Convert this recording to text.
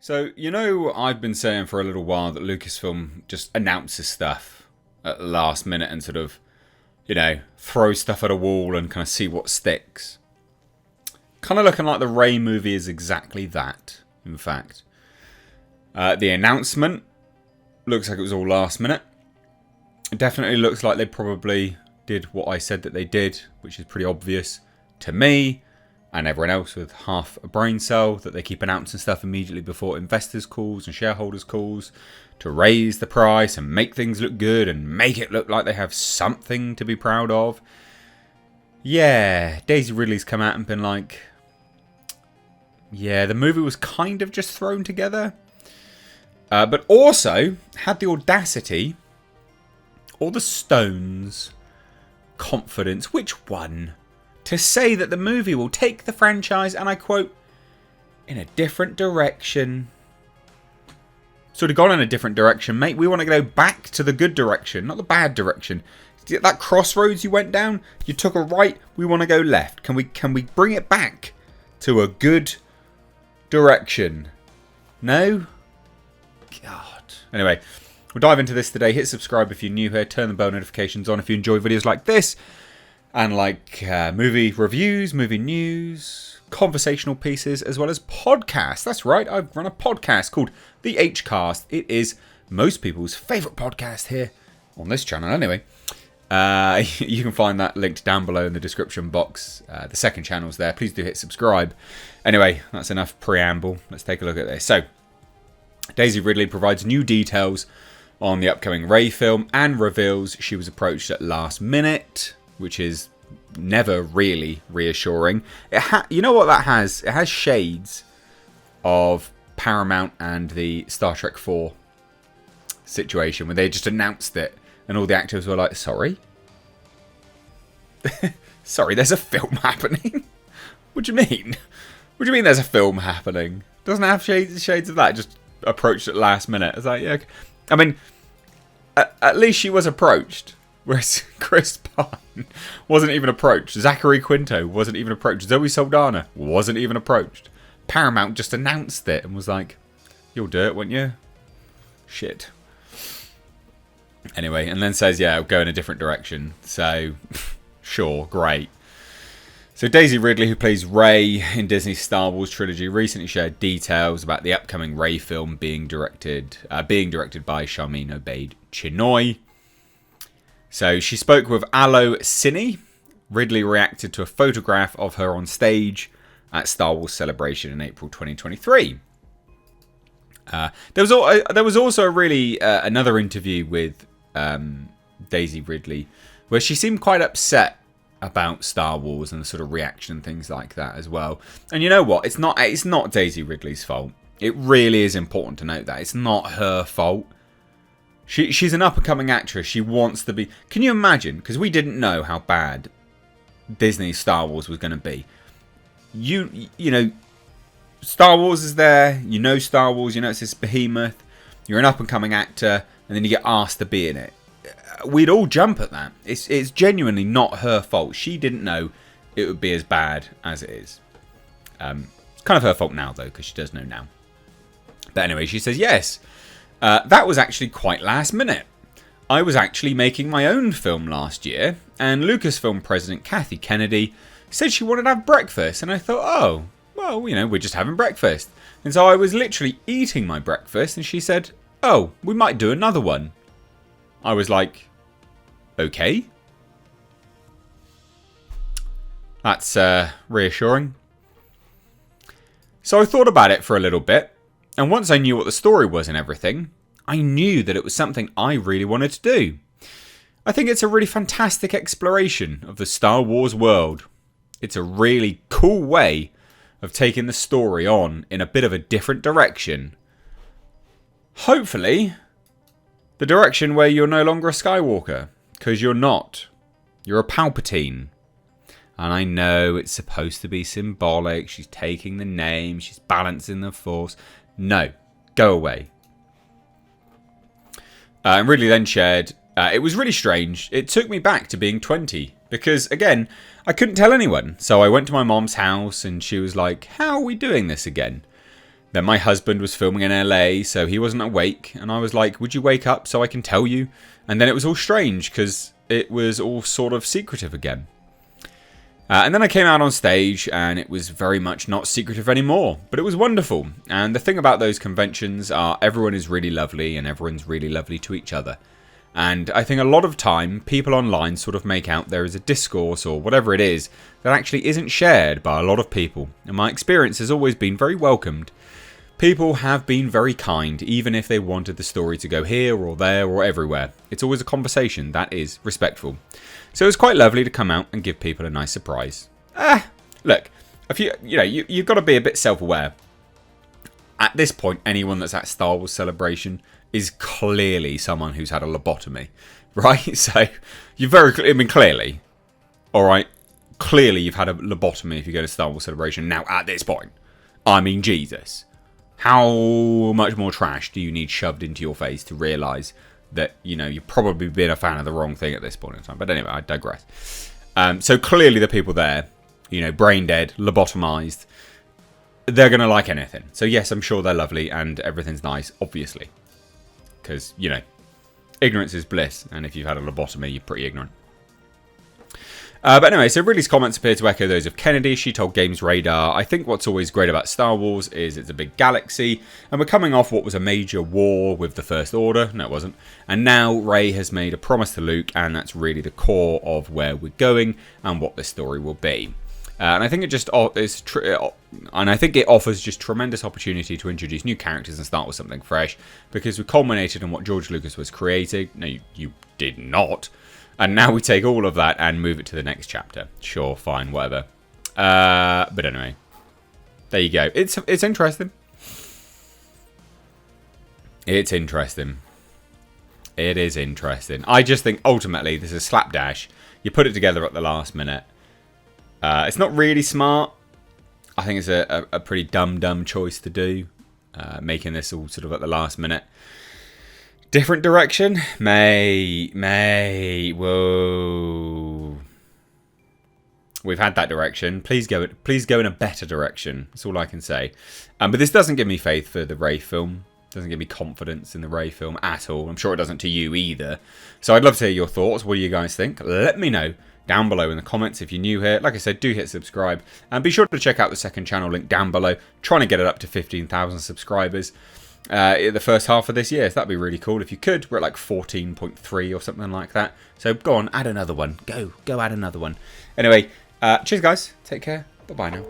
So, I've been saying for a little while that Lucasfilm just announces stuff at the last minute and sort of, throw stuff at a wall and kind of see what sticks. Kind of looking like the Rey movie is exactly that, in fact. The announcement looks like it was all last minute. It definitely looks like they probably did what I said that they did, which is pretty obvious to me and everyone else with half a brain cell, that they keep announcing stuff immediately before investors' calls and shareholders' calls to raise the price and make things look good and make it look like they have something to be proud of. Yeah, Daisy Ridley's come out and been like, yeah, the movie was kind of just thrown together. But also had the audacity, or the stones, confidence, which one, to say that the movie will take the franchise, and I quote, in a different direction. Sort of gone in a different direction, mate. We want to go back to the good direction, not the bad direction. That crossroads you went down, you took a right, we want to go left. Can we bring it back to a good direction? No? God. Anyway, we'll dive into this today. Hit subscribe if you're new here. Turn the bell notifications on if you enjoy videos like this. And like movie reviews, movie news, conversational pieces, as well as podcasts. That's right, I've run a podcast called The Hcast. It is most people's favourite podcast here on this channel anyway. You can find that linked down below in the description box. The second channel's there. Please do hit subscribe. Anyway, that's enough preamble. Let's take a look at this. So, Daisy Ridley provides new details on the upcoming Rey film and reveals she was approached at last minute, which is never really reassuring. You know what that has? It has shades of Paramount and the Star Trek 4 situation, where they just announced it and all the actors were like, sorry? Sorry, there's a film happening? What do you mean? What do you mean there's a film happening? Doesn't it have shades of that? Just approached at last minute. It's like, yeah. I mean, at least she was approached. Whereas Chris Pine wasn't even approached. Zachary Quinto wasn't even approached. Zoe Saldana wasn't even approached. Paramount just announced it and was like, you'll do it, won't you? Shit. Anyway, and then says, yeah, I'll go in a different direction. So, sure, great. So Daisy Ridley, who plays Rey in Disney's Star Wars trilogy, recently shared details about the upcoming Rey film being directed by Sharmeen Obaid-Chinoy. So she spoke with Allo Cine. Ridley reacted to a photograph of her on stage at Star Wars Celebration in April 2023. There was also really another interview with Daisy Ridley where she seemed quite upset about Star Wars and the sort of reaction and things like that as well. And you know what? It's not Daisy Ridley's fault. It really is important to note that it's not her fault. She's an up-and-coming actress. She wants to be... Can you imagine? Because we didn't know how bad Disney's Star Wars was going to be. You know, Star Wars is there. You know Star Wars. You know it's this behemoth. You're an up-and-coming actor. And then you get asked to be in it. We'd all jump at that. It's genuinely not her fault. She didn't know it would be as bad as it is. It's kind of her fault now, though, because she does know now. But anyway, she says, yes... that was actually quite last minute. I was actually making my own film last year, and Lucasfilm president Kathy Kennedy said she wanted to have breakfast, and I thought, oh, well, we're just having breakfast. And so I was literally eating my breakfast, and she said, oh, we might do another one. I was like, okay. That's reassuring. So I thought about it for a little bit. And once I knew what the story was and everything, I knew that it was something I really wanted to do. I think it's a really fantastic exploration of the Star Wars world. It's a really cool way of taking the story on in a bit of a different direction. Hopefully, the direction where you're no longer a Skywalker, because you're not. You're a Palpatine. And I know it's supposed to be symbolic. She's taking the name. She's balancing the Force. No, go away. And Ridley then shared, it was really strange. It took me back to being 20. Because, again, I couldn't tell anyone. So I went to my mom's house and she was like, how are we doing this again? Then my husband was filming in LA, so he wasn't awake. And I was like, would you wake up so I can tell you? And then it was all strange because it was all sort of secretive again. And then I came out on stage and it was very much not secretive anymore. But it was wonderful. And the thing about those conventions are everyone is really lovely and everyone's really lovely to each other. And I think a lot of time people online sort of make out there is a discourse or whatever it is that actually isn't shared by a lot of people. And my experience has always been very welcomed. People have been very kind, even if they wanted the story to go here or there or everywhere. It's always a conversation that is respectful. So it was quite lovely to come out and give people a nice surprise. Look, if you've got to be a bit self-aware. At this point, anyone that's at Star Wars Celebration is clearly someone who's had a lobotomy, right? So you clearly, all right, clearly you've had a lobotomy if you go to Star Wars Celebration. Now, at this point, I mean, Jesus. How much more trash do you need shoved into your face to realise that, you've probably been a fan of the wrong thing at this point in time? But anyway, I digress. So clearly the people there, brain dead, lobotomised, they're going to like anything. So yes, I'm sure they're lovely and everything's nice, obviously. Because, ignorance is bliss. And if you've had a lobotomy, you're pretty ignorant. But anyway, so Ridley's comments appear to echo those of Kennedy. She told Games Radar, I think what's always great about Star Wars is it's a big galaxy, and we're coming off what was a major war with the First Order. No, it wasn't. And now Rey has made a promise to Luke, and that's really the core of where we're going and what this story will be. And I think it offers just tremendous opportunity to introduce new characters and start with something fresh, because we culminated on what George Lucas was creating. No, you did not. And now we take all of that and move it to the next chapter. Sure, fine, whatever. But anyway, there you go. It's interesting. It's interesting. It is interesting. I just think ultimately this is slapdash. You put it together at the last minute. It's not really smart. I think it's a pretty dumb choice to do. Making this all sort of at the last minute. Different direction? Whoa. We've had that direction. Please go in a better direction. That's all I can say. But this doesn't give me faith for the Rey film. Doesn't give me confidence in the Rey film at all. I'm sure it doesn't to you either. So I'd love to hear your thoughts. What do you guys think? Let me know down below in the comments if you're new here. Like I said, do hit subscribe. And be sure to check out the second channel link down below. Trying to get it up to 15,000 subscribers. The first half of this year, so that'd be really cool if you could. We're at like 14.3 or something like that, so go on, add another one. Go add another one. Anyway, cheers guys, take care, bye bye now.